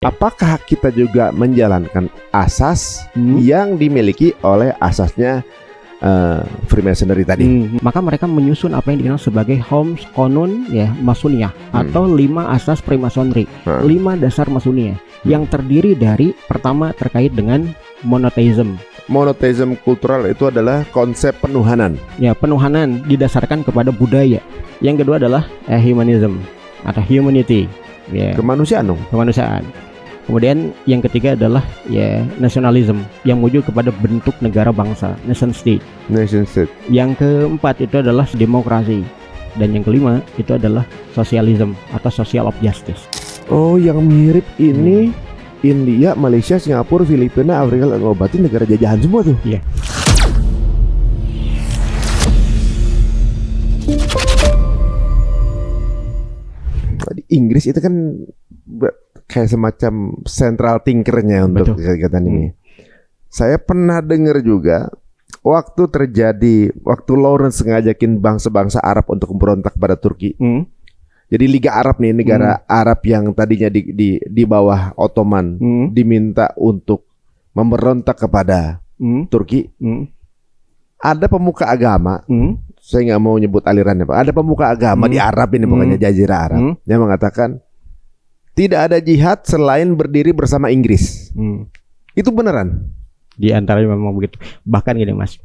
Apakah kita juga menjalankan asas yang dimiliki oleh asasnya Freemasonry tadi? Maka mereka menyusun apa yang dikenal sebagai Holmes Konun ya Masoniyah atau 5 asas Freemasonry, 5 dasar Masoniyah yang terdiri dari pertama terkait dengan monotheism. Monotheism kultural itu adalah konsep penuhanan. Ya, penuhanan didasarkan kepada budaya. Yang kedua adalah humanism atau humanity. Ya, Kemanusiaan dong. kemanusiaan. Kemudian yang ketiga adalah ya nationalism yang menuju kepada bentuk negara bangsa, nation state. Nation state. Yang keempat itu adalah demokrasi. Dan yang kelima itu adalah socialism atau social of justice. Oh, yang mirip ini India, Malaysia, Singapura, Filipina, Afrika, berarti negara jajahan semua tuh. Iya. Di Inggris itu kan kayak semacam central thinkernya untuk kegiatan ini. Saya pernah dengar juga waktu Lawrence ngajakin bangsa-bangsa Arab untuk memberontak pada Turki. Jadi Liga Arab nih, negara Arab yang tadinya di bawah Ottoman diminta untuk memberontak kepada Turki. Ada pemuka agama, saya nggak mau nyebut alirannya, Pak. Ada pemuka agama di Arab ini, pokoknya Jazirah Arab, yang mengatakan tidak ada jihad selain berdiri bersama Inggris. Itu beneran? Di antaranya memang begitu. Bahkan gini Mas,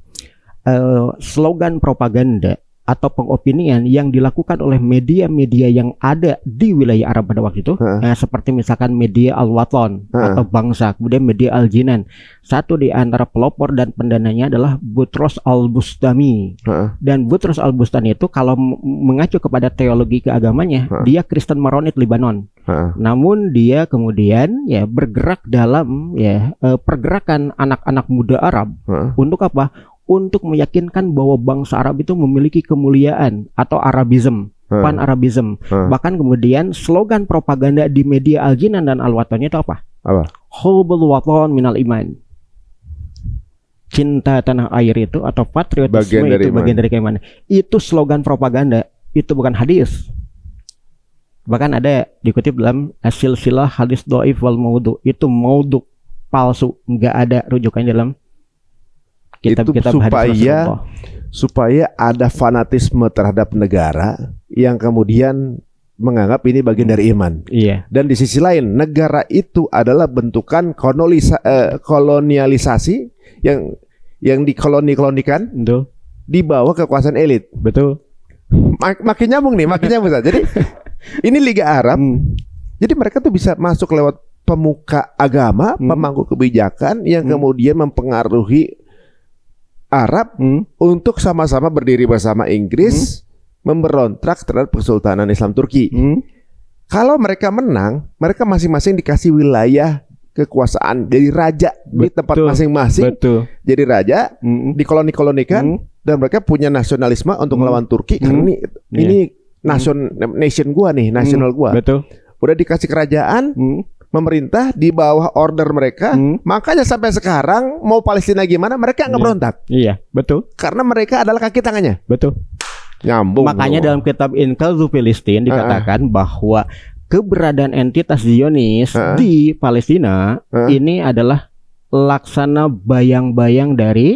slogan propaganda atau pengopinian yang dilakukan oleh media-media yang ada di wilayah Arab pada waktu itu, seperti misalkan media Al-Watan atau Bangsa, kemudian media Al-Jinan. Satu di antara pelopor dan pendananya adalah Butros Al-Bustami. Dan Butros Al-Bustami itu kalau mengacu kepada teologi keagamannya, dia Kristen Maronit Lebanon. Namun dia kemudian ya bergerak dalam pergerakan anak-anak muda Arab untuk apa? Untuk meyakinkan bahwa bangsa Arab itu memiliki kemuliaan atau Arabism, pan-Arabism. Bahkan kemudian slogan propaganda di media Al-Jinan dan Al-Watan itu apa? Hubbul watan minal iman. Cinta tanah air itu atau patriotisme bagian dari keimanan. Itu slogan propaganda, itu bukan hadis. Bahkan ada dikutip dalam silsilah hadis dhaif wal maudhu, itu maudhu, palsu, nggak ada rujukannya dalam kitab-kitab supaya ada fanatisme terhadap negara yang kemudian menganggap ini bagian dari iman. Dan di sisi lain negara itu adalah bentukan kolonialisasi yang dikolonikan di bawah kekuasaan elit. Betul. Makin nyambung nih, Jadi ini Liga Arab. Jadi mereka tuh bisa masuk lewat pemuka agama, pemangku kebijakan yang kemudian mempengaruhi Arab untuk sama-sama berdiri bersama Inggris memberontak terhadap Kesultanan Islam Turki. Kalau mereka menang, mereka masing-masing dikasih wilayah kekuasaan, jadi raja di tempat masing-masing. Jadi raja, dikoloni-kolonikan, dan mereka punya nasionalisme untuk melawan Turki karena ini nation gua nih, nasional gua. Udah dikasih kerajaan, memerintah di bawah order mereka, makanya sampai sekarang mau Palestina gimana mereka nggak berontak. Iya, betul. Karena mereka adalah kaki tangannya. Betul. Nyambung. Makanya dalam kitab Inqadhu Filistin dikatakan bahwa keberadaan entitas Zionis di Palestina ini adalah laksana bayang-bayang dari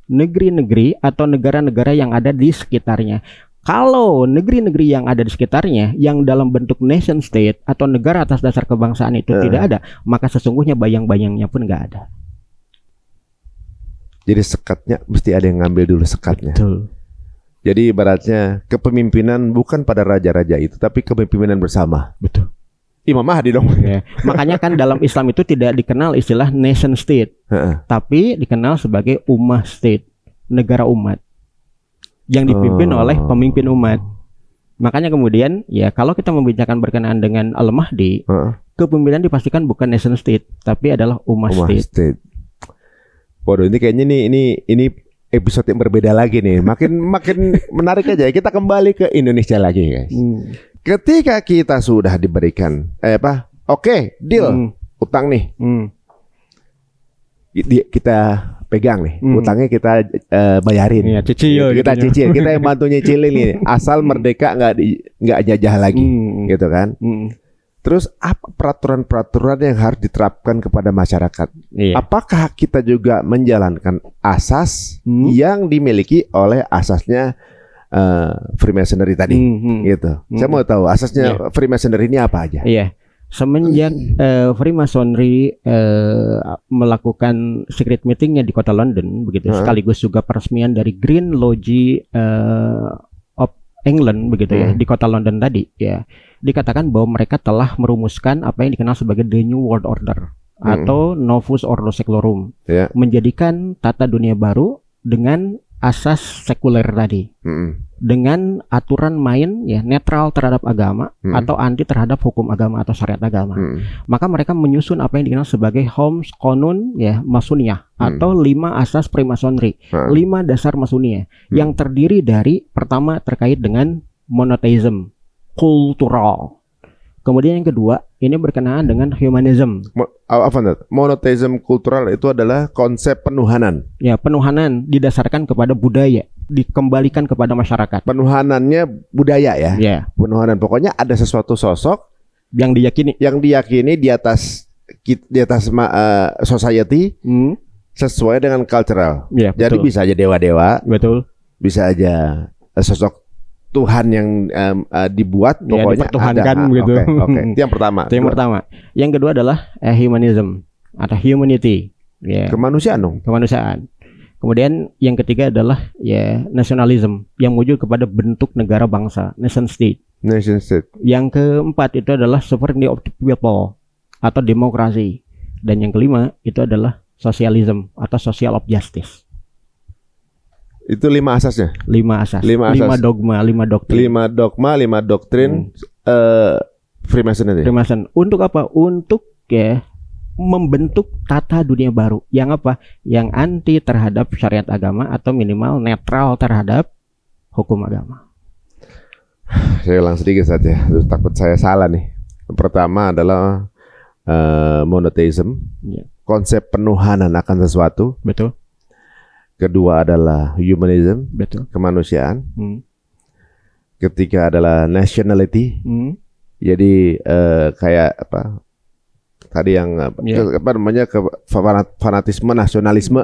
negeri-negeri atau negara-negara yang ada di sekitarnya. Kalau negeri-negeri yang ada di sekitarnya yang dalam bentuk nation state atau negara atas dasar kebangsaan itu tidak ada, maka sesungguhnya bayang-bayangnya pun nggak ada. Jadi sekatnya mesti ada yang ngambil dulu sekatnya. Betul. Jadi ibaratnya kepemimpinan bukan pada raja-raja itu, tapi kepemimpinan bersama. Betul. Imam Mahdi dong. Makanya kan dalam Islam itu tidak dikenal istilah nation state, tapi dikenal sebagai ummah state, negara umat yang dipimpin oleh pemimpin umat. Makanya kemudian ya kalau kita membicarakan berkenaan dengan Al-Mahdi, kepemimpinan dipastikan bukan nation state tapi adalah ummah state. Waduh, ini kayaknya ini episode yang berbeda lagi nih. Makin menarik aja. Kita kembali ke Indonesia lagi, guys. Ketika kita sudah diberikan oke, deal, utang nih. Kita pegang nih, utangnya kita bayarin. Cicil, kita cicil, kita yang bantu nyicilin nih, asal merdeka nggak jajah lagi, gitu kan. Terus apa peraturan-peraturan yang harus diterapkan kepada masyarakat? Iya. Apakah kita juga menjalankan asas yang dimiliki oleh asasnya Freemasonry tadi? Gitu. Saya mau tahu asasnya Freemasonry ini apa aja? Iya. Semenjak Freemasonry melakukan secret meetingnya di kota London, begitu, sekaligus juga peresmian dari Green Lodge of England, begitu ya, di kota London tadi, ya, dikatakan bahwa mereka telah merumuskan apa yang dikenal sebagai The New World Order atau Novus Ordo Seclorum, menjadikan tata dunia baru dengan asas sekuler tadi, dengan aturan main ya netral terhadap agama atau anti terhadap hukum agama atau syariat agama. Maka mereka menyusun apa yang dikenal sebagai Holmes Konun ya Masoniyah atau 5 asas Freemasonry, 5 dasar Masonia yang terdiri dari pertama terkait dengan monotheism kultural. Kemudian yang kedua, ini berkenaan dengan humanism. Apa itu? Monotheism kultural itu adalah konsep penuhanan. Ya, penuhanan didasarkan kepada budaya, dikembalikan kepada masyarakat. Penuhanannya budaya ya. Ya. Penuhanan. Pokoknya ada sesuatu sosok yang diyakini di atas society sesuai dengan cultural. Ya, jadi bisa aja dewa-dewa. Betul. Bisa aja sosok Tuhan yang dibuat, pokoknya ada gitu. Okay. Itu yang pertama. Itu yang pertama. Yang kedua adalah humanism atau humanity. Ya. Kemanusiaan dong. Kemanusiaan. Kemudian yang ketiga adalah ya nationalism yang menuju kepada bentuk negara bangsa, nation state. Nation state. Yang keempat itu adalah sovereignty of the people atau demokrasi. Dan yang kelima itu adalah socialism atau social of justice. Itu 5 asasnya. 5 asas. 5 dogma, 5 doktrin. 5 dogma, 5 doktrin Freemason itu. Freemason. Untuk apa? Untuk ya membentuk tata dunia baru yang apa? Yang anti terhadap syariat agama atau minimal netral terhadap hukum agama. Saya ulang sedikit saja. Takut saya salah nih. Yang pertama adalah monotheism. Konsep penuhanan akan sesuatu. Betul. Kedua adalah humanism, betul, kemanusiaan. Ketiga adalah nationality. Jadi kayak apa? Tadi yang apa namanya fanatisme, nasionalisme.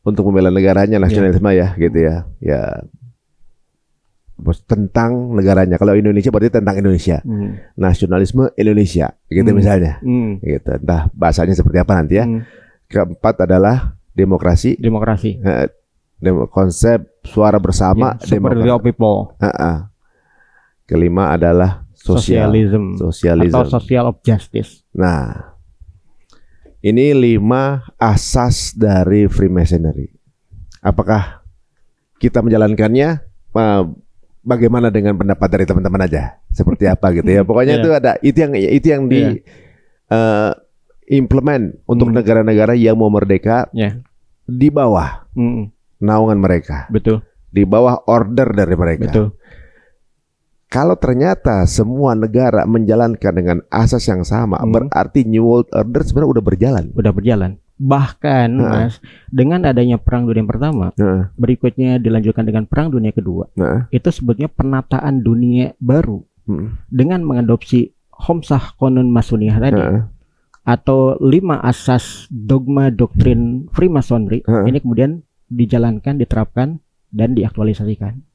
Untuk membela negaranya, nasionalisme ya, gitu ya. Ya tentang negaranya. Kalau Indonesia berarti tentang Indonesia. Nasionalisme Indonesia, gitu misalnya. Gitu. Entah bahasanya seperti apa nanti ya. Keempat adalah demokrasi. Konsep suara bersama, democracy of people. Kelima adalah socialism atau social of justice. Nah, ini 5 asas dari Freemasonry. Apakah kita menjalankannya? Bagaimana dengan pendapat dari teman-teman aja? Seperti apa gitu ya? Pokoknya itu yang di implement untuk negara-negara yang mau merdeka di bawah naungan mereka. Betul. Di bawah order dari mereka. Betul. Kalau ternyata semua negara menjalankan dengan asas yang sama, berarti New World Order sebenarnya udah berjalan. Udah berjalan. Bahkan Mas, dengan adanya Perang Dunia Pertama, berikutnya dilanjutkan dengan Perang Dunia Kedua. Itu sebetulnya penataan dunia baru dengan mengadopsi Homsah Konun Masoniyah tadi. Atau 5 asas dogma doktrin Freemasonry ini kemudian dijalankan, diterapkan dan diaktualisasikan.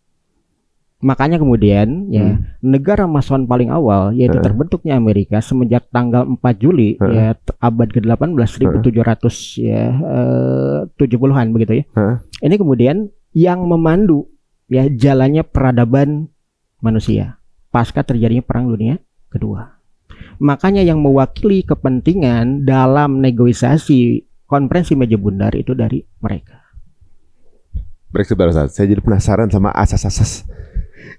Makanya kemudian ya negara Mason paling awal yaitu terbentuknya Amerika semenjak tanggal 4 Juli ya abad ke-18 1700 ya 70-an begitu ya. Ini kemudian yang memandu ya jalannya peradaban manusia pasca terjadinya Perang Dunia Kedua. Makanya yang mewakili kepentingan dalam negosiasi konferensi meja bundar itu dari mereka. Break sebentar, saya jadi penasaran sama asas-asas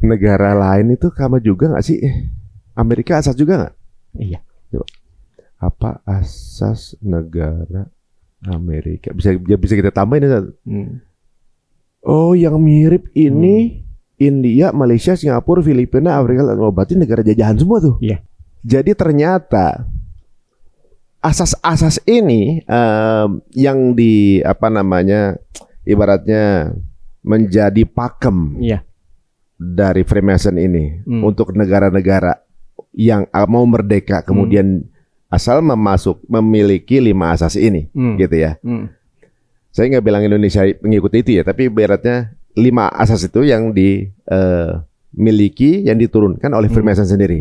negara lain itu sama juga nggak sih? Amerika asas juga nggak? Iya. Coba. Apa asas negara Amerika? Bisa kita tambahin ya? Oh, yang mirip ini India, Malaysia, Singapura, Filipina, Afrika, berarti negara jajahan semua tuh. Iya. Jadi ternyata asas-asas ini yang di apa namanya ibaratnya menjadi pakem dari Freemason ini untuk negara-negara yang mau merdeka kemudian asal memiliki 5 asas ini, gitu ya. Saya nggak bilang Indonesia mengikuti itu ya, tapi ibaratnya 5 asas itu yang dimiliki, yang diturunkan oleh Freemason sendiri.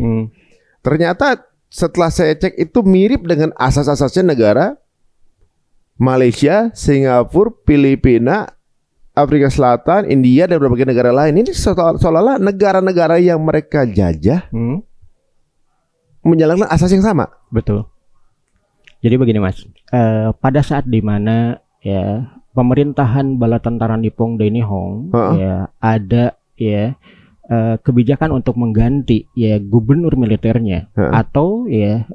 Ternyata setelah saya cek itu mirip dengan asas-asasnya negara Malaysia, Singapura, Filipina, Afrika Selatan, India, dan berbagai negara lain. Ini seolah-olah negara-negara yang mereka jajah menjalankan asas yang sama. Betul. Jadi begini Mas, pada saat dimana ya pemerintahan bala tentara Nippon Daenyihong ya ada ya kebijakan untuk mengganti ya gubernur militernya atau ya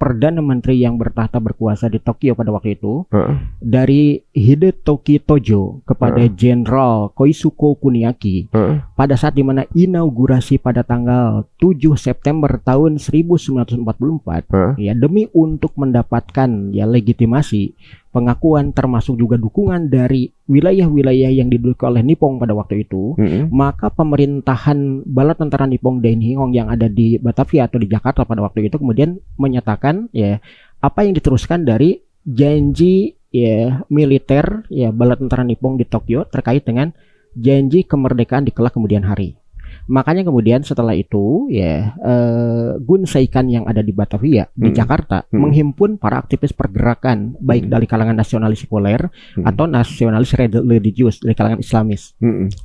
perdana menteri yang bertahta berkuasa di Tokyo pada waktu itu dari Hidetoki Tojo kepada Jenderal Koisuke Kuniaki pada saat dimana inaugurasi pada tanggal 7 September tahun 1944 ya demi untuk mendapatkan ya legitimasi pengakuan termasuk juga dukungan dari wilayah-wilayah yang diduduki oleh Nippon pada waktu itu, maka pemerintahan bala tentara Nippon Daenyihong yang ada di Batavia atau di Jakarta pada waktu itu kemudian menyatakan ya apa yang diteruskan dari janji ya militer ya bala tentara Nippon di Tokyo terkait dengan janji kemerdekaan di kelak kemudian hari. Makanya kemudian setelah itu ya Gunseikan yang ada di Batavia di Jakarta menghimpun para aktivis pergerakan baik dari kalangan nasionalis sekuler atau nasionalis religius dari kalangan Islamis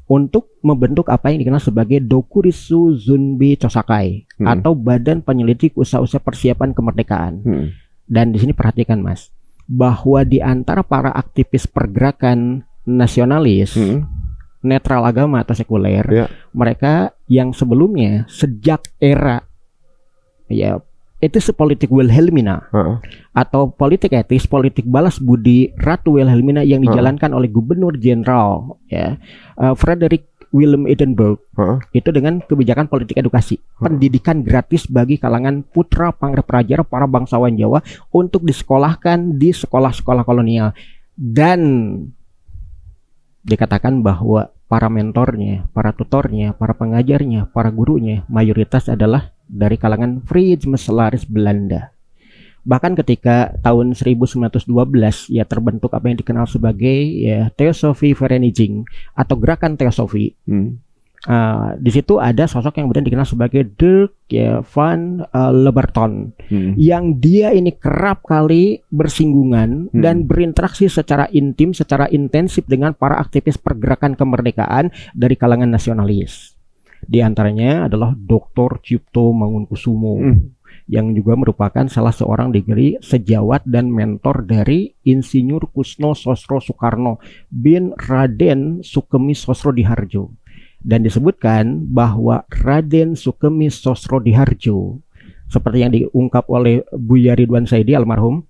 untuk membentuk apa yang dikenal sebagai Dokuritsu Zunbi Chosakai atau Badan Penyelidik Usaha-usaha Persiapan Kemerdekaan. Dan di sini perhatikan Mas, bahwa di antara para aktivis pergerakan nasionalis netral agama atau sekuler, mereka yang sebelumnya sejak era ya itu politik Wilhelmina atau politik etis, politik balas budi Ratu Wilhelmina yang dijalankan oleh Gubernur Jenderal ya Frederick Willem Edinburgh itu dengan kebijakan politik edukasi, pendidikan gratis bagi kalangan putra panggraja para bangsawan Jawa untuk disekolahkan di sekolah-sekolah kolonial, dan dikatakan bahwa para mentornya, para tutornya, para pengajarnya, para gurunya mayoritas adalah dari kalangan Vrijmeselaars Belanda. Bahkan ketika tahun 1912 ya terbentuk apa yang dikenal sebagai ya Theosofie Vereniging atau gerakan Theosofie. Di situ ada sosok yang kemudian dikenal sebagai Dirk ya, van Leberton yang dia ini kerap kali bersinggungan dan berinteraksi secara intim, secara intensif dengan para aktivis pergerakan kemerdekaan dari kalangan nasionalis. Di antaranya adalah Dr. Cipto Mangunkusumo yang juga merupakan salah seorang degree sejawat dan mentor dari Insinyur Kusno Sosro Soekarno bin Raden Sukemi Sosrodihardjo. Dan disebutkan bahwa Raden Sukemi Sosrodihardjo seperti yang diungkap oleh Buya Ridwan Saidi almarhum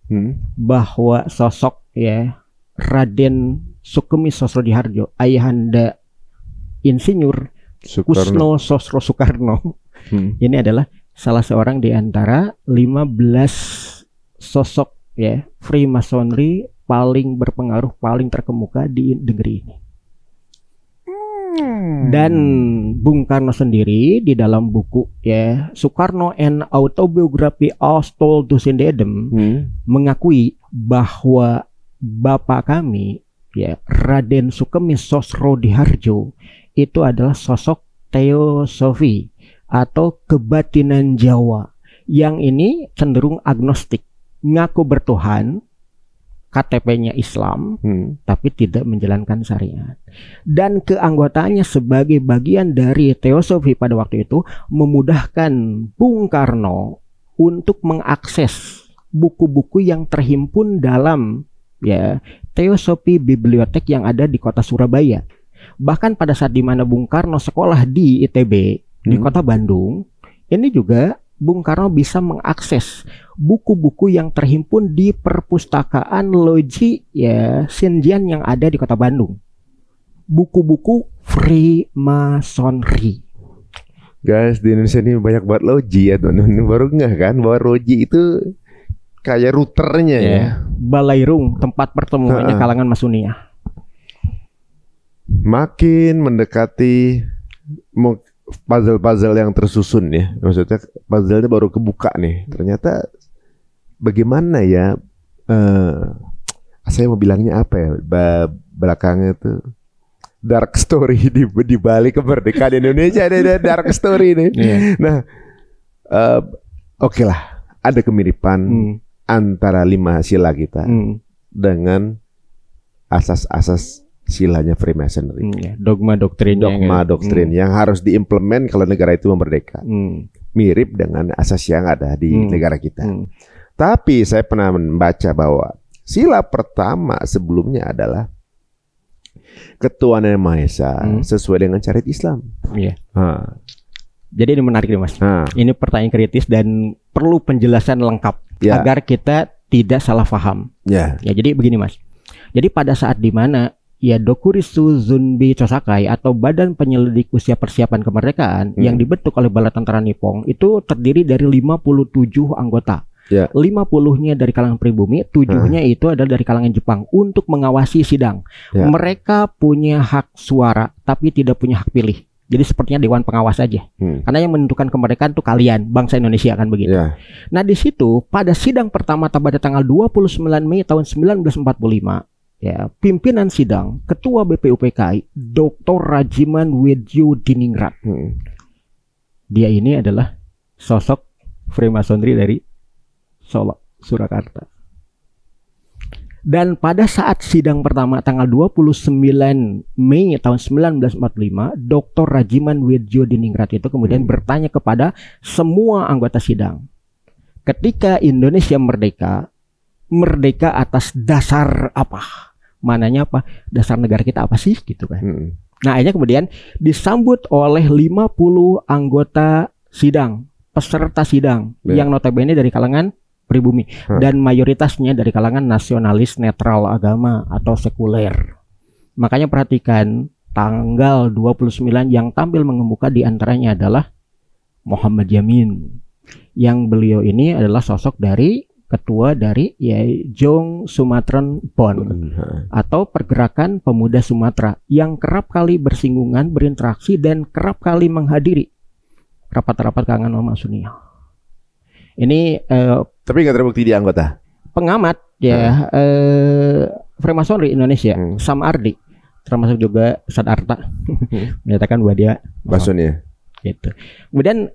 bahwa sosok ya Raden Sukemi Sosrodihardjo ayahanda Insinyur Kusno Sosro Soekarno ini adalah salah seorang di antara 15 sosok ya Freemasonry paling berpengaruh, paling terkemuka di negeri ini. Dan Bung Karno sendiri di dalam buku ya Soekarno and Autobiography Astolfus Indedem mengakui bahwa bapak kami ya Raden Sukemi Sosrodihardjo itu adalah sosok teosofi atau kebatinan Jawa yang ini cenderung agnostik, ngaku bertuhan, KTP-nya Islam, tapi tidak menjalankan syariat. Dan keanggotaannya sebagai bagian dari teosofi pada waktu itu memudahkan Bung Karno untuk mengakses buku-buku yang terhimpun dalam ya teosofi bibliotek yang ada di kota Surabaya. Bahkan pada saat dimana Bung Karno sekolah di ITB di kota Bandung, ini juga Bung Karno bisa mengakses buku-buku yang terhimpun di perpustakaan Loji ya Xinjiang yang ada di kota Bandung. Buku-buku Freemasonry. Guys, di Indonesia ini banyak banget loji ya teman-teman. Baru nggak kan bahwa loji itu kayak routernya ya. Balairung, tempat pertemuannya kalangan Masonia. Makin mendekati puzzle-puzzle yang tersusun ya. Maksudnya puzzle-nya baru kebuka nih. Ternyata bagaimana ya, saya mau bilangnya apa ya, belakangnya tuh dark story di balik kemerdekaan Indonesia, ada dark story nih. Nah, oke lah, ada kemiripan antara 5 sila kita dengan asas-asas silanya Freemasonry. Dogma doktrin yang harus diimplement kalau negara itu merdeka. Mirip dengan asas yang ada di negara kita. Tapi saya pernah membaca bahwa sila pertama sebelumnya adalah ketuhanan yang Maha Esa sesuai dengan syariat Islam. Jadi ini menarik nih Mas. Ini pertanyaan kritis dan perlu penjelasan lengkap agar kita tidak salah paham. Ya, jadi begini Mas. Jadi pada saat dimana ya Dokuritsu Zunbi Chosakai atau Badan Penyelidik Usia Persiapan Kemerdekaan yang dibentuk oleh Bala Tentara Nippon itu terdiri dari 57 anggota. 50-nya dari kalangan pribumi, 7-nya itu adalah dari kalangan Jepang untuk mengawasi sidang. Mereka punya hak suara tapi tidak punya hak pilih. Jadi sepertinya dewan pengawas saja. Karena yang menentukan kemerdekaan itu kalian, bangsa Indonesia kan begitu. Nah, di situ pada sidang pertama pada tanggal 29 Mei tahun 1945, ya, pimpinan sidang Ketua BPUPKI Dr. Rajiman Wedjo Diningrat. Dia ini adalah sosok Freemasonry dari Solo, Surakarta. Dan pada saat sidang pertama tanggal 29 Mei tahun 1945, Dr. Rajiman Wedjo Diningrat itu kemudian bertanya kepada semua anggota sidang, ketika Indonesia merdeka atas dasar apa? Mananya apa? Dasar negara kita apa sih gitu kan. Nah, akhirnya kemudian disambut oleh 50 anggota sidang, peserta sidang yang notabene dari kalangan pribumi dan mayoritasnya dari kalangan nasionalis netral agama atau sekuler. Makanya perhatikan tanggal 29 yang tampil mengemuka diantaranya adalah Muhammad Yamin, yang beliau ini adalah sosok dari ketua dari Jong Sumatran Bond atau Pergerakan Pemuda Sumatera yang kerap kali bersinggungan, berinteraksi dan kerap kali menghadiri rapat-rapat kalangan ulama Sunnah. Ini tapi nggak terbukti di anggota. Pengamat Freemasonry Indonesia, Sam Ardi, termasuk juga Ustadz Arta, menyatakan bahwa dia Masonnya. Gitu. Kemudian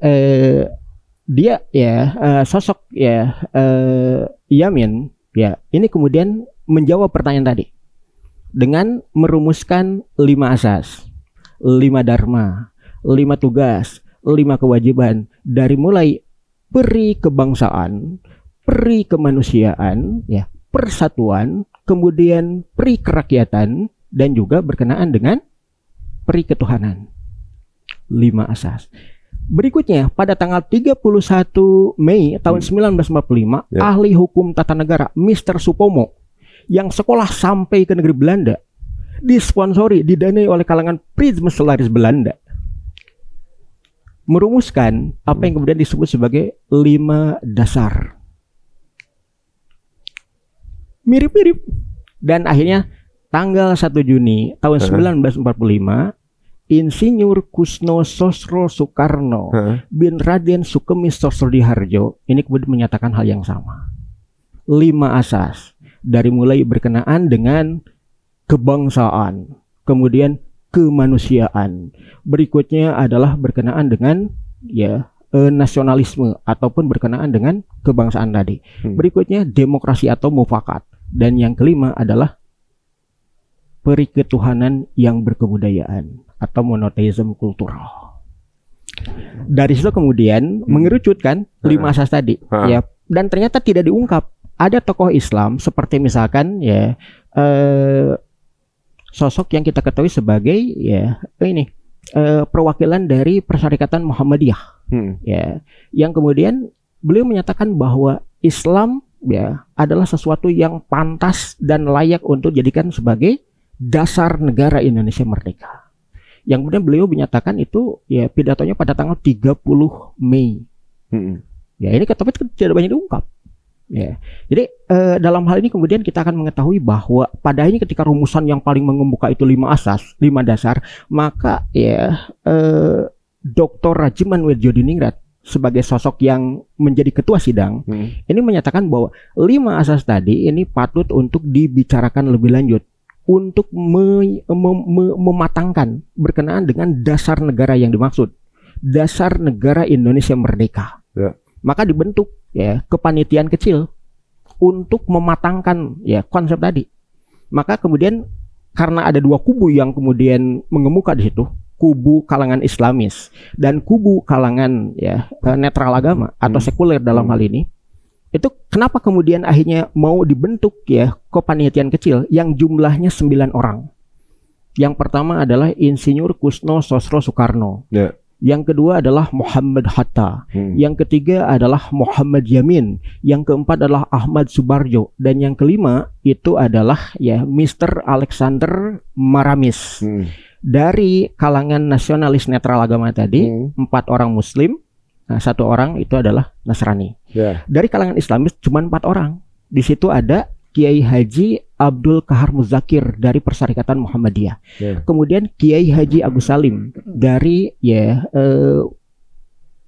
dia sosok Yamin ini kemudian menjawab pertanyaan tadi dengan merumuskan 5 asas, 5 dharma, 5 tugas, 5 kewajiban dari mulai peri kebangsaan, peri kemanusiaan, persatuan, kemudian peri kerakyatan dan juga berkenaan dengan peri ketuhanan. 5 asas. Berikutnya pada tanggal 31 Mei tahun 1945, ahli hukum tata negara Mr. Supomo yang sekolah sampai ke negeri Belanda, disponsori, didanai oleh kalangan Prismeselaris Belanda, merumuskan apa yang kemudian disebut sebagai 5 dasar. Mirip-mirip. Dan akhirnya tanggal 1 Juni tahun 1945, Insinyur Kusno Sosro Soekarno bin Raden Sukemi Sosrodiharjo ini kemudian menyatakan hal yang sama. 5 asas dari mulai berkenaan dengan kebangsaan, kemudian kemanusiaan. Berikutnya adalah berkenaan dengan nasionalisme ataupun berkenaan dengan kebangsaan tadi. Berikutnya demokrasi atau mufakat. Dan yang kelima adalah periketuhanan yang berkebudayaan atau monoteisme kultural. Dari situ kemudian mengerucutkan 5 asas tadi, dan ternyata tidak diungkap. Ada tokoh Islam seperti misalkan sosok yang kita ketahui sebagai perwakilan dari Persyarikatan Muhammadiyah, yang kemudian beliau menyatakan bahwa Islam adalah sesuatu yang pantas dan layak untuk dijadikan sebagai dasar negara Indonesia merdeka. Yang kemudian beliau menyatakan itu pidatonya pada tanggal 30 Mei. Ini tapi tidak banyak diungkap. Jadi dalam hal ini kemudian kita akan mengetahui bahwa pada ini ketika rumusan yang paling mengemuka itu 5 asas, 5 dasar, maka Dr. Rajiman Wedjodiningrat sebagai sosok yang menjadi ketua sidang ini menyatakan bahwa 5 asas tadi ini patut untuk dibicarakan lebih lanjut untuk mematangkan berkenaan dengan dasar negara yang dimaksud, dasar negara Indonesia merdeka. Maka dibentuk ya kepanitiaan kecil untuk mematangkan ya konsep tadi. Maka kemudian karena ada 2 kubu yang kemudian mengemuka di situ, kubu kalangan Islamis dan kubu kalangan ya netral agama atau sekuler dalam hal ini, itu kenapa kemudian akhirnya mau dibentuk ya kepanitiaan kecil yang jumlahnya 9 orang. Yang pertama adalah Insinyur Kusno Sosro Soekarno. Yang kedua adalah Muhammad Hatta. Yang ketiga adalah Muhammad Yamin. Yang keempat adalah Ahmad Subarjo. Dan yang kelima itu adalah ya Mr. Alexander Maramis. Dari kalangan nasionalis netral agama tadi, 4 orang Muslim, 1 orang itu adalah Nasrani. Dari kalangan Islamis cuma 4 orang. Di situ ada Kiai Haji Abdul Kahar Muzakir dari Persyarikatan Muhammadiyah. Kemudian Kiai Haji Agus Salim dari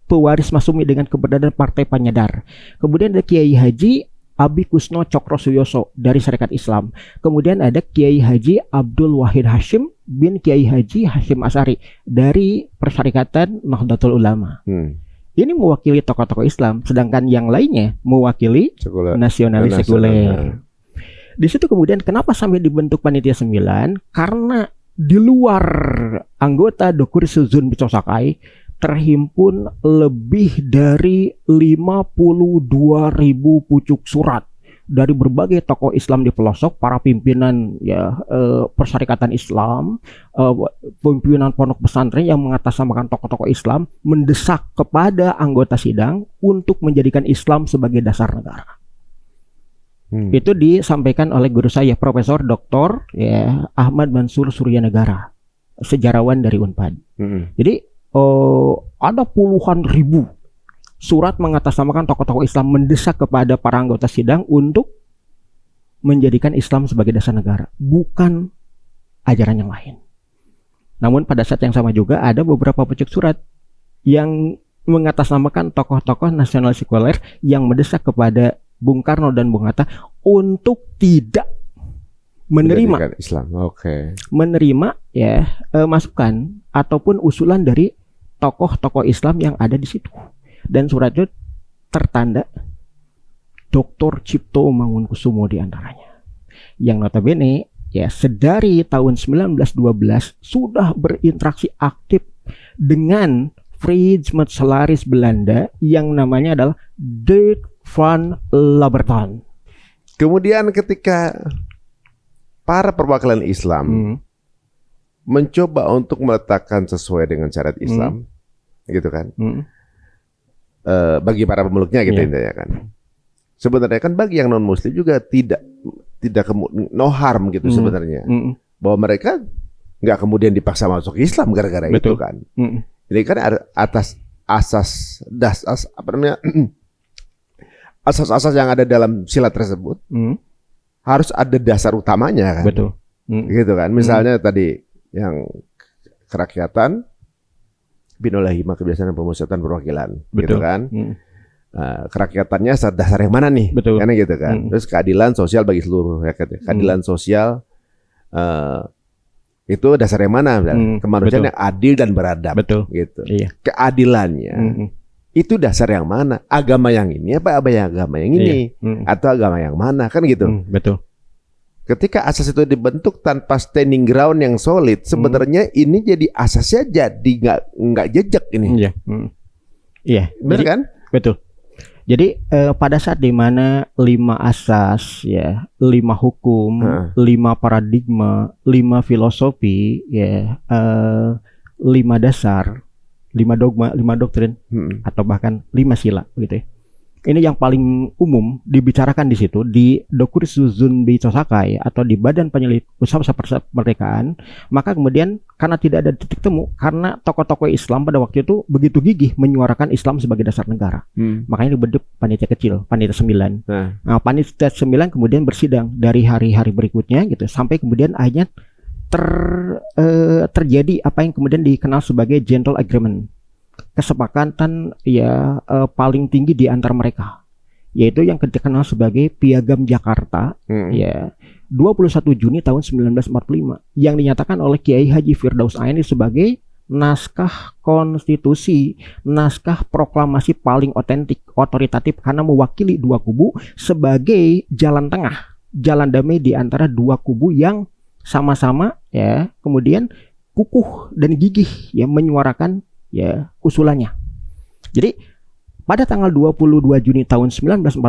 pewaris Masumi dengan keberadaan Partai Panyadar. Kemudian ada Kiai Haji Abi Kusno Cokro Suyoso dari Syarikat Islam. Kemudian ada Kiai Haji Abdul Wahid Hashim bin Kiai Haji Hashim Asari dari Persyarikatan Nahdlatul Ulama. Ini mewakili tokoh-tokoh Islam, sedangkan yang lainnya mewakili nasionalis sekuler. Di situ kemudian kenapa sampai dibentuk panitia 9? Karena di luar anggota Dokurisuzun Bicosakai terhimpun lebih dari 52.000 pucuk surat dari berbagai tokoh Islam di pelosok, para pimpinan ya Persyarikatan Islam, pimpinan pondok pesantren yang mengatasnamakan tokoh-tokoh Islam mendesak kepada anggota sidang untuk menjadikan Islam sebagai dasar negara. Itu disampaikan oleh guru saya Profesor Dr. ya Ahmad Mansur Suryanegara, sejarawan dari Unpad. Jadi ada puluhan ribu surat mengatasnamakan tokoh-tokoh Islam mendesak kepada para anggota sidang untuk menjadikan Islam sebagai dasar negara, bukan ajaran yang lain. Namun pada saat yang sama juga ada beberapa pucuk surat yang mengatasnamakan tokoh-tokoh nasional sekuler yang mendesak kepada Bung Karno dan Bung Hatta untuk tidak menerima Islam. Menerima ya masukan ataupun usulan dari tokoh-tokoh Islam yang ada di situ. Dan surat itu tertanda Dr. Cipto Mangunkusumo di antaranya. Yang notabene ya sedari tahun 1912 sudah berinteraksi aktif dengan Frits Metselaris Belanda yang namanya adalah Dirk van Laberton. Kemudian ketika para perwakilan Islam mencoba untuk meletakkan sesuai dengan syariat Islam, gitu kan? Bagi para pemeluknya gitu intinya kan. Sebenarnya kan bagi yang non Muslim juga tidak no harm gitu sebenarnya. Bahwa mereka nggak kemudian dipaksa masuk Islam gara-gara itu kan. Jadi kan atas asas asas-asas yang ada dalam sila tersebut harus ada dasar utamanya kan. Gitu kan. Misalnya tadi yang kerakyatan, binolah hikmah kebiasaan dan pemusatan perwakilan, gitu kan. Kerakyatannya dasar yang mana nih? Karena gitu kan. Terus keadilan sosial bagi seluruh rakyat. Keadilan sosial itu dasar yang mana? Kemanusiaan yang adil dan beradab. Gitu. Keadilannya itu dasar yang mana? Agama yang ini apa agama yang ini? Atau agama yang mana? Kan gitu. Ketika asas itu dibentuk tanpa standing ground yang solid, sebenarnya ini jadi asasnya jadi nggak jejak ini. Betul kan? Betul. Jadi pada saat dimana 5 asas ya, 5 hukum, 5 paradigma, 5 filosofi ya, 5 dasar, 5 dogma, 5 doktrin, atau bahkan 5 sila gitu ya. Ini yang paling umum dibicarakan di situ di Dokurisuzun Bicosakai atau di Badan Penyelidik Usaha Kemerdekaan. Maka kemudian karena tidak ada titik temu, karena tokoh-tokoh Islam pada waktu itu begitu gigih menyuarakan Islam sebagai dasar negara, makanya dibentuk panitia kecil, panitia 9. Nah, panitia 9 kemudian bersidang dari hari-hari berikutnya gitu sampai kemudian akhirnya terjadi apa yang kemudian dikenal sebagai General Agreement kesepakatan ya paling tinggi di antara mereka, yaitu yang dikenal sebagai Piagam Jakarta ya 21 Juni tahun 1945 yang dinyatakan oleh Kiai Haji Firdaus Aini sebagai naskah konstitusi, naskah proklamasi paling otoritatif karena mewakili dua kubu sebagai jalan tengah, jalan damai di antara dua kubu yang sama-sama ya kemudian kukuh dan gigih ya menyuarakan ya usulannya. Jadi pada tanggal 22 Juni tahun 1945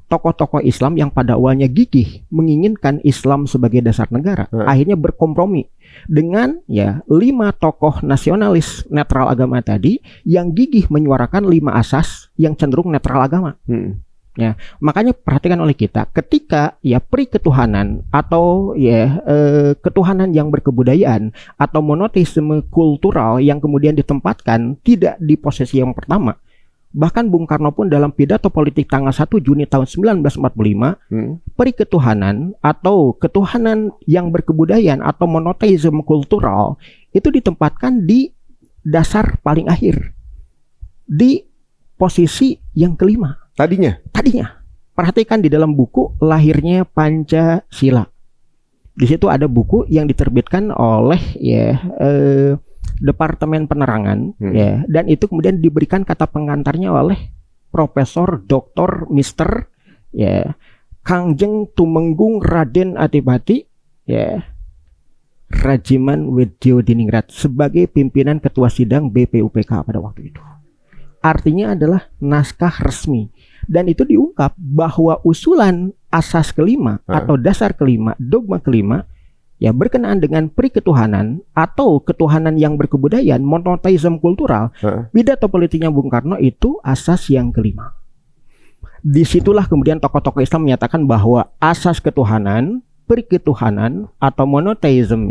tokoh-tokoh Islam yang pada awalnya gigih menginginkan Islam sebagai dasar negara akhirnya berkompromi dengan ya 5 tokoh nasionalis netral agama tadi yang gigih menyuarakan 5 asas yang cenderung netral agama. Ya, makanya perhatikan oleh kita ketika ya periketuhanan atau ya ketuhanan yang berkebudayaan atau monoteisme kultural yang kemudian ditempatkan tidak di posisi yang pertama. Bahkan Bung Karno pun dalam pidato politik tanggal 1 Juni tahun 1945 periketuhanan atau ketuhanan yang berkebudayaan atau monoteisme kultural itu ditempatkan di dasar paling akhir, di posisi yang kelima. Tadinya. Perhatikan di dalam buku Lahirnya Pancasila. Di situ ada buku yang diterbitkan oleh ya Departemen Penerangan ya, dan itu kemudian diberikan kata pengantarnya oleh Profesor Dr. Mr. ya Kangjeng Tumenggung Raden Adipati ya Rajiman Wedyo Diningrat sebagai pimpinan ketua sidang BPUPK pada waktu itu. Artinya adalah naskah resmi, dan itu diungkap bahwa usulan asas kelima atau dasar kelima, dogma kelima ya berkenaan dengan periketuhanan atau ketuhanan yang berkebudayaan, monoteisme kultural, pidato politiknya Bung Karno itu asas yang kelima. Disitulah kemudian tokoh-tokoh Islam menyatakan bahwa asas ketuhanan, periketuhanan atau monoteisme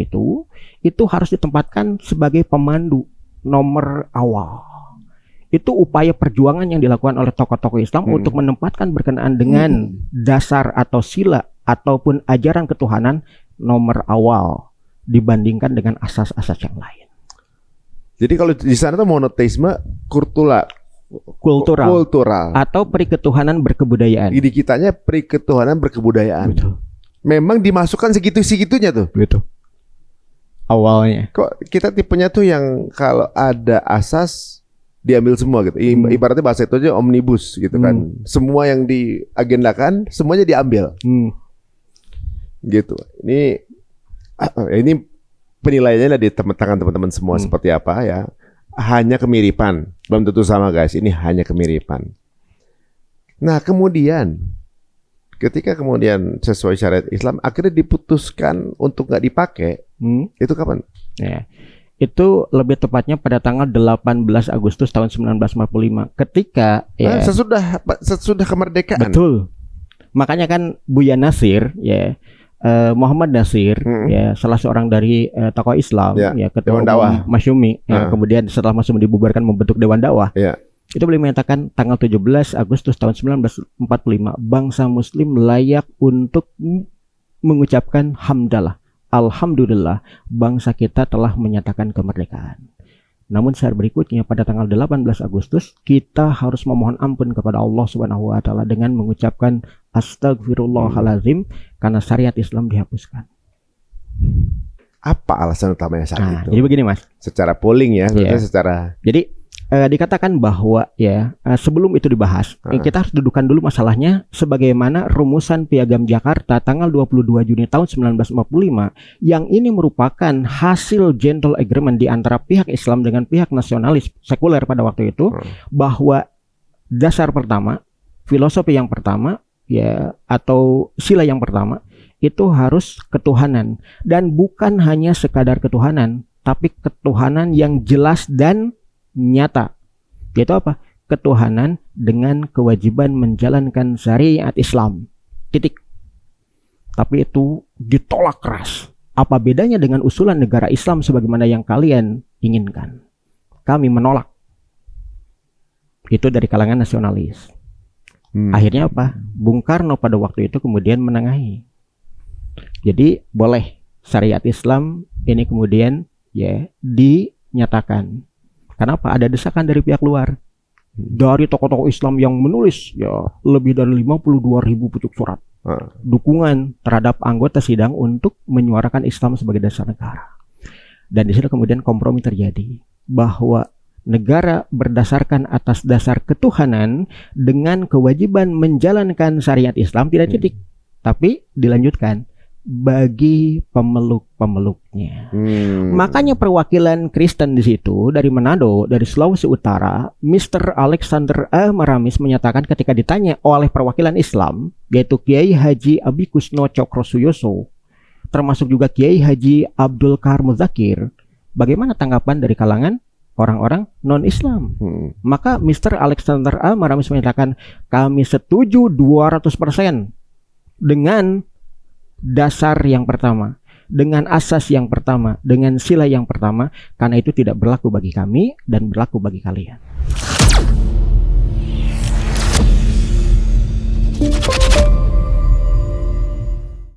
itu harus ditempatkan sebagai pemandu nomor awal. Itu upaya perjuangan yang dilakukan oleh tokoh-tokoh Islam untuk menempatkan berkenaan dengan dasar atau sila ataupun ajaran ketuhanan nomor awal dibandingkan dengan asas-asas yang lain. Jadi kalau di sana tuh monoteisme kultural atau periketuhanan berkebudayaan. Di kitanya periketuhanan berkebudayaan. Betul. Memang dimasukkan segitu-segitunya tuh. Betul. Awalnya. Kok kita tipenya tuh yang kalau ada asas diambil semua gitu. Ibaratnya bahasa itu aja omnibus gitu kan. Semua yang diagendakan semuanya diambil. Gitu. Ini penilaiannya di tangan teman-teman semua seperti apa ya. Hanya kemiripan, belum tentu sama guys. Ini hanya kemiripan. Nah kemudian ketika kemudian sesuai syariat Islam akhirnya diputuskan untuk nggak dipakai, itu kapan? Ya, itu lebih tepatnya pada tanggal 18 Agustus tahun 1945 ketika ya sesudah kemerdekaan. Betul. Makanya kan Buya Nasir ya Muhammad Nasir ya salah seorang dari tokoh Islam ya ketua umum Masyumi ya, kemudian setelah Masyumi dibubarkan membentuk Dewan Dakwah. Itu boleh menyatakan tanggal 17 Agustus tahun 1945 bangsa muslim layak untuk mengucapkan hamdalah. Alhamdulillah bangsa kita telah menyatakan kemerdekaan. Namun saat berikutnya pada tanggal 18 Agustus kita harus memohon ampun kepada Allah Subhanahu wa taala dengan mengucapkan astagfirullahalazim karena syariat Islam dihapuskan. Apa alasan utamanya saat itu? Jadi begini Mas. Secara polling ya, secara. Jadi dikatakan bahwa ya sebelum itu dibahas kita harus dudukan dulu masalahnya sebagaimana rumusan Piagam Jakarta tanggal 22 Juni tahun 1945 yang ini merupakan hasil gentle agreement di antara pihak Islam dengan pihak nasionalis sekuler pada waktu itu bahwa dasar pertama, filosofi yang pertama ya atau sila yang pertama itu harus ketuhanan, dan bukan hanya sekadar ketuhanan tapi ketuhanan yang jelas dan nyata, yaitu apa? Ketuhanan dengan kewajiban menjalankan syariat Islam. Titik. Tapi itu ditolak keras. Apa bedanya dengan usulan negara Islam sebagaimana yang kalian inginkan? Kami menolak. Itu dari kalangan nasionalis. Akhirnya apa? Bung Karno pada waktu itu kemudian menengahi. Jadi boleh syariat Islam ini kemudian ya dinyatakan. Kenapa? Ada desakan dari pihak luar. Dari tokoh-tokoh Islam yang menulis ya lebih dari 52.000 pucuk surat dukungan terhadap anggota sidang untuk menyuarakan Islam sebagai dasar negara. Dan di situ kemudian kompromi terjadi bahwa negara berdasarkan atas dasar ketuhanan dengan kewajiban menjalankan syariat Islam tidak titik, tapi dilanjutkan bagi pemeluk-pemeluknya. Makanya perwakilan Kristen di situ dari Manado, dari Sulawesi Utara, Mr. Alexander A. Maramis menyatakan ketika ditanya oleh perwakilan Islam, yaitu Kiai Haji Abikusno Cokrosuyoso, termasuk juga Kiai Haji Abdul Kahar Muzakir, bagaimana tanggapan dari kalangan orang-orang non-Islam? Maka Mr. Alexander A. Maramis menyatakan, kami setuju 200% dengan dasar yang pertama, dengan asas yang pertama, dengan sila yang pertama, karena itu tidak berlaku bagi kami dan berlaku bagi kalian.